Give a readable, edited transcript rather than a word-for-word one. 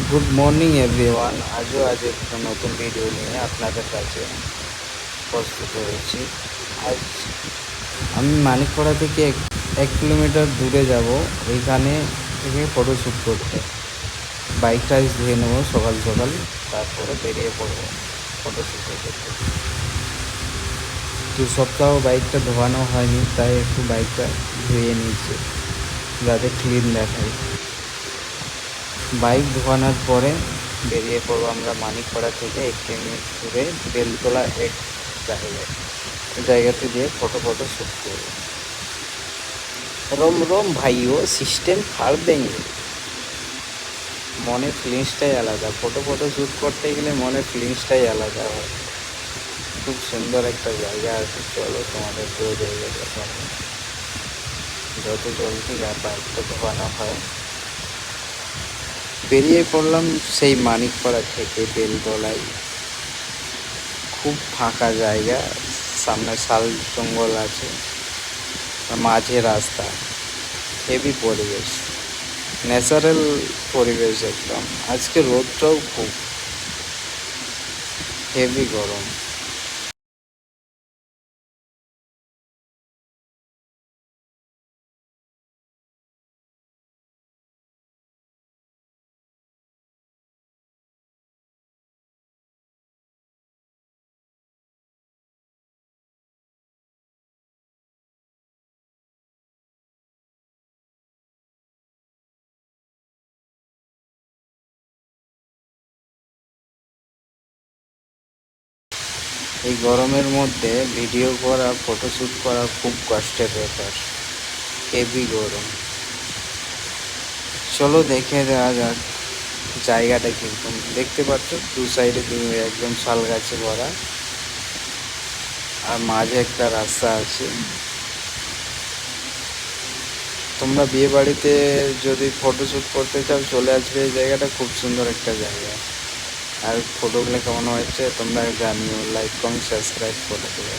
Good morning everyone. আজ একটা নতুন ভিডিও নিয়ে আপনাদের কাছে প্রস্তুত হয়েছি। আজ আমি মানিকপাড়া থেকে 1 কিলোমিটার দূরে যাব। ওইখানে থেকে ফটোশ্যুট করতে বাইকটা আজ ধুয়ে নেবো সকাল সকাল, তারপরে বেরিয়ে পড়বো ফটোশ্যুট করতে। 2 সপ্তাহ বাইকটা ধোয়ানো হয়নি, তাই একটু বাইকটা ধুয়ে নিচ্ছে যাতে ক্লিন দেখায়। বাইক ধোয়ানোর পরে বেরিয়ে পড়বো আমরা মানিকপাড়া থেকে 1 কিলোমিটার দূরে বেলতলা এক জায়গাতে দিয়ে ফটো শ্যুট করবো। रोम रोम भाइयों, সিস্টেম ফাড় দেंगे। মনে ফিলিংসটাই আলাদা, ফটো শ্যুট করতে গেলে মনে ফিলিংসটাই আলাদা হয়। খুব সুন্দর একটা জায়গা আছে, চলো তোমাদের পুরো জায়গা দেখাবো। যত জলদি বাইকটা ধোয়ানো হয়। বেরিয়ে পড়লাম সেই মানিকপাড়া থেকে বেলতলায়। খুব ফাঁকা জায়গা, সামনে শাল জঙ্গল আছে, মাঝে রাস্তা, হেভি পরিবেশ, ন্যাচারাল পরিবেশ একদম। আজকে রোদটাও খুব হেভি গরম। এই গরমের মধ্যে ভিডিও করা, ফটোশ্যুট করা খুব কষ্টের ব্যাপার, হেভি গরম। চলো দেখে দেওয়া যাক জায়গাটা কীরকম। দেখতে পাচ্ছ দু সাইডে একদম শাল গাছে ভরা, আর মাঝে একটা রাস্তা আছে। তোমরা বিয়ে বাড়িতে যদি ফটোশ্যুট করতে চাও চলে আসবে, এই জায়গাটা খুব সুন্দর একটা জায়গা। আর ফটোগুলো কেমন হয়েছে তোমরা জানিও, লাইক কমেন্ট সাবস্ক্রাইব করে দেবে।